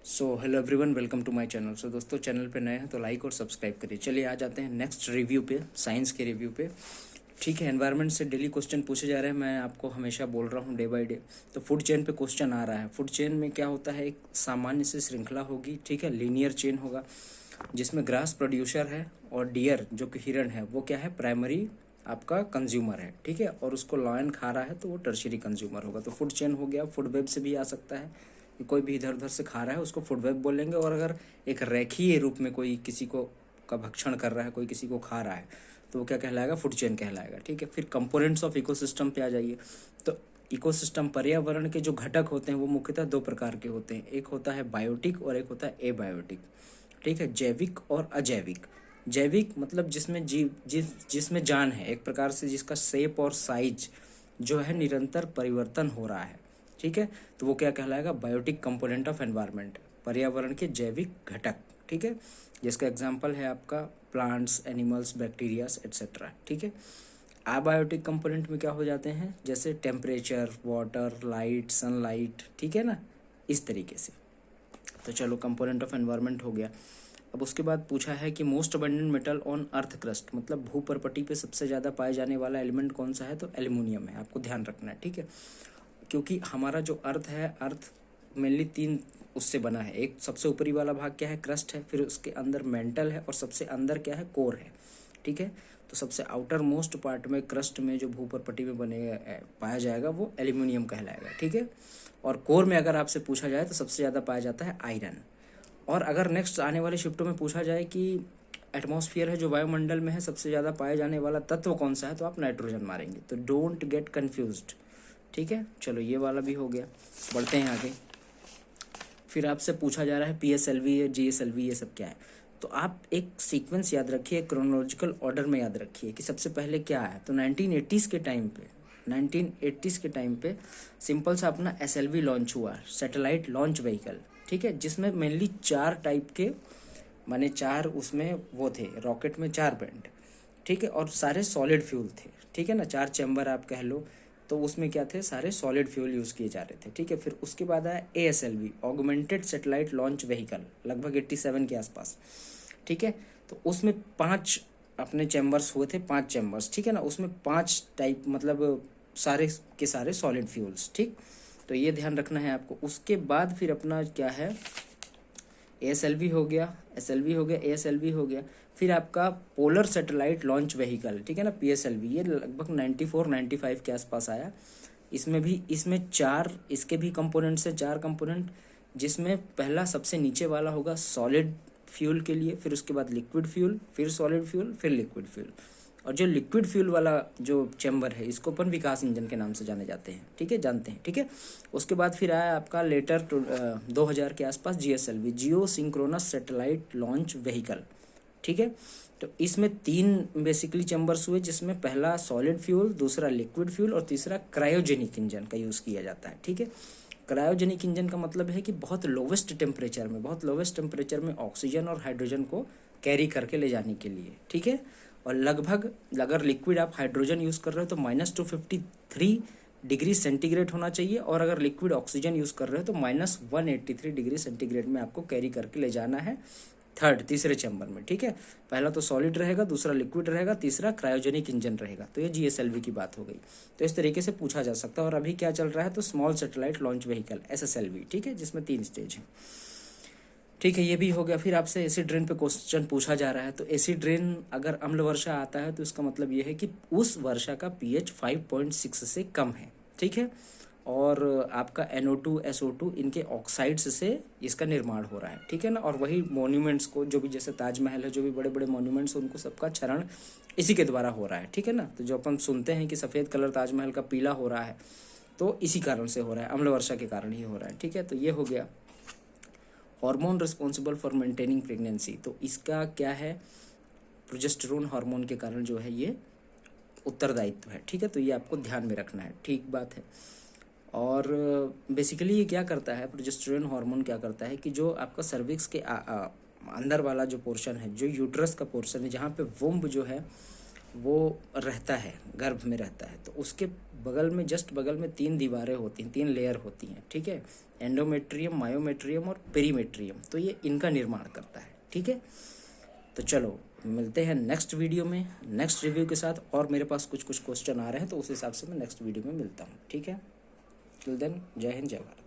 So hello everyone, welcome to my channel. So दोस्तों, channel पे नए हैं तो लाइक और सब्सक्राइब करिए। चलिए आ जाते हैं नेक्स्ट रिव्यू पे, साइंस के रिव्यू पे। ठीक है, एनवायरनमेंट से डेली क्वेश्चन पूछे जा रहे हैं। मैं आपको हमेशा बोल रहा हूँ डे बाय डे। तो फूड चेन पे क्वेश्चन आ रहा है। फूड चेन में क्या होता है, एक सामान्य से श्रृंखला होगी, ठीक है, लीनियर चेन होगा, जिसमें ग्रास प्रोड्यूसर है और डियर जो कि हिरन है वो क्या है, प्राइमरी आपका कंज्यूमर है, ठीक है, और उसको लायन खा रहा है तो वो टर्शियरी कंज्यूमर होगा। तो फूड चेन हो गया। फूड वेब से भी आ सकता है कि कोई भी इधर उधर से खा रहा है उसको फूड वेब बोलेंगे। और अगर एक रेखीय रूप में कोई किसी को का भक्षण कर रहा है, कोई किसी को खा रहा है, तो वो क्या कहलाएगा, फूड चेन कहलाएगा, ठीक है। फिर कंपोनेंट्स ऑफ इकोसिस्टम पे आ जाइए। तो इकोसिस्टम, पर्यावरण के जो घटक होते हैं वो मुख्यतः दो प्रकार के होते हैं। एक होता है बायोटिक और एक होता है एबायोटिक, ठीक है, जैविक और अजैविक। जैविक मतलब जिसमें जिसमें जान है, एक प्रकार से जिसका शेप और साइज जो है निरंतर परिवर्तन हो रहा है, ठीक है, तो वो क्या कहलाएगा, बायोटिक कंपोनेंट ऑफ एनवायरनमेंट, पर्यावरण के जैविक घटक, ठीक है, जिसका एग्जांपल है आपका प्लांट्स, एनिमल्स, बैक्टीरियाज एट्सेट्रा, ठीक है। अबायोटिक कंपोनेंट में क्या हो जाते हैं, जैसे टेम्परेचर, वाटर, लाइट, सनलाइट, ठीक है ना, इस तरीके से। तो चलो, कंपोनेंट ऑफ एनवायरनमेंट हो गया। अब उसके बाद पूछा है कि most abundant metal on earth crust, मतलब भूपर्पटी पे सबसे ज़्यादा पाए जाने वाला एलिमेंट कौन सा है, तो एल्युमिनियम है। आपको ध्यान रखना है, ठीक है, क्योंकि हमारा जो अर्थ है, अर्थ मेनली तीन उससे बना है। एक सबसे ऊपरी वाला भाग क्या है, क्रस्ट है, फिर उसके अंदर मेंटल है, और सबसे अंदर क्या है, कोर है, ठीक है। तो सबसे आउटर मोस्ट पार्ट में, क्रस्ट में जो भूपर्पटी में बने पाया जाएगा वो एल्युमिनियम कहलाएगा, ठीक है। और कोर में अगर आपसे पूछा जाए तो सबसे ज़्यादा पाया जाता है आयरन। और अगर नेक्स्ट आने वाले शिफ्टों में पूछा जाए कि एटमॉस्फेयर है जो वायुमंडल में है, सबसे ज़्यादा पाए जाने वाला तत्व कौन सा है, तो आप नाइट्रोजन मारेंगे। तो डोंट गेट कन्फ्यूज्ड, ठीक है। चलो, ये वाला भी हो गया। बढ़ते हैं आगे। फिर आपसे पूछा जा रहा है PSLV या GSLV ये सब क्या है। तो आप एक सीक्वेंस याद रखिए, क्रोनोलॉजिकल ऑर्डर में याद रखिए कि सबसे पहले क्या है। तो 1980s के टाइम पे सिंपल सा अपना SLV लॉन्च हुआ, सैटेलाइट लॉन्च व्हीकल, ठीक है, जिसमें मेनली 4 टाइप के, माने 4 उसमें वो थे, रॉकेट में 4 बैंड, ठीक है, और सारे सॉलिड फ्यूल थे, ठीक है ना, 4 चैम्बर आप कह लो। तो उसमें क्या थे, सारे सॉलिड फ्यूल यूज़ किए जा रहे थे, ठीक है। फिर उसके बाद आया ASLV, augmented satellite launch vehicle, लगभग 87 के आसपास, ठीक है। तो उसमें 5 अपने चैम्बर्स हुए थे, 5 चैम्बर्स, ठीक है ना, उसमें 5 टाइप, मतलब सारे के सारे सॉलिड फ्यूल्स, ठीक। तो ये ध्यान रखना है आपको। उसके बाद फिर अपना क्या है, ASLV हो गया, SLV हो गया, ASLV हो गया। फिर आपका पोलर सैटेलाइट लॉन्च व्हीकल, ठीक है ना, PSLV, ये लगभग 94-95 के आसपास आया। इसमें 4 इसके भी कंपोनेंट्स हैं, 4 कंपोनेंट, जिसमें पहला सबसे नीचे वाला होगा सॉलिड फ्यूल के लिए, फिर उसके बाद लिक्विड फ्यूल, फिर सॉलिड फ्यूल, फिर लिक्विड फ्यूल। और जो लिक्विड फ्यूल वाला जो चैम्बर है, इसको अपन विकास इंजन के नाम से जाने जाते हैं, ठीक है, जानते हैं, ठीक है। उसके बाद फिर आया आपका लेटर 2000 के आसपास GSLV, जियो सिंक्रोनस सैटेलाइट लॉन्च व्हीकल, ठीक है। तो इसमें 3 बेसिकली चैम्बर्स हुए, जिसमें पहला सॉलिड फ्यूल, दूसरा लिक्विड फ्यूल और तीसरा क्रायोजेनिक इंजन का यूज़ किया जाता है, ठीक है। क्रायोजेनिक इंजन का मतलब है कि बहुत लोवेस्ट टेम्परेचर में ऑक्सीजन और हाइड्रोजन को कैरी करके ले जाने के लिए, ठीक है। और लगभग, अगर लिक्विड आप हाइड्रोजन यूज़ कर रहे हो तो -253 डिग्री सेंटीग्रेड होना चाहिए, और अगर लिक्विड ऑक्सीजन यूज़ कर रहे हो तो -183 डिग्री सेंटीग्रेड में आपको कैरी करके ले जाना है तीसरे चैम्बर में, ठीक है। पहला तो सॉलिड रहेगा, दूसरा लिक्विड रहेगा, तीसरा क्रायोजेनिक इंजन रहेगा। तो ये GSLV की बात हो गई। तो इस तरीके से पूछा जा सकता है। और अभी क्या चल रहा है, तो small satellite launch vehicle SSLV, ठीक है, जिसमें 3 स्टेज हैं, ठीक है, ये भी हो गया। फिर आपसे एसिड रेन पे क्वेश्चन पूछा जा रहा है। तो एसिड रेन अगर अम्ल वर्षा आता है तो इसका मतलब ये है कि उस वर्षा का pH 5.6 से कम है, ठीक है। और आपका NO2 SO2 इनके ऑक्साइड्स से इसका निर्माण हो रहा है, ठीक है ना। और वही मॉन्यूमेंट्स को, जो भी जैसे ताजमहल है, जो भी बड़े बड़े मॉन्यूमेंट्स, उनको सबका क्षरण इसी के द्वारा हो रहा है, ठीक है ना। तो जो अपन सुनते हैं कि सफ़ेद कलर ताजमहल का पीला हो रहा है, तो इसी कारण से हो रहा है, अम्ल वर्षा के कारण ही हो रहा है, ठीक है। तो ये हो गया। Hormone responsible for maintaining pregnancy, तो इसका क्या है, प्रोजेस्टेरोन हार्मोन के कारण जो है ये उत्तरदायित्व है, ठीक है। तो ये आपको ध्यान में रखना है, ठीक बात है। और बेसिकली ये क्या करता है, प्रोजेस्टेरोन हार्मोन क्या करता है कि जो आपका सर्विक्स के अंदर वाला जो पोर्शन है, जो यूट्रस का पोर्शन है, जहाँ पे वुम्ब जो है वो रहता है, गर्भ में रहता है, तो उसके बगल में, जस्ट बगल में 3 दीवारें होती हैं, 3 लेयर होती हैं, ठीक है। एंडोमेट्रियम, मायोमेट्रियम और पेरीमेट्रियम, तो ये इनका निर्माण करता है। ठीक है, तो चलो मिलते हैं नेक्स्ट वीडियो में नेक्स्ट रिव्यू के साथ, और मेरे पास कुछ क्वेश्चन आ रहे हैं तो उस हिसाब से मैं नेक्स्ट वीडियो में मिलता हूँ। ठीक है, टिल देन जय हिंद जय भारत।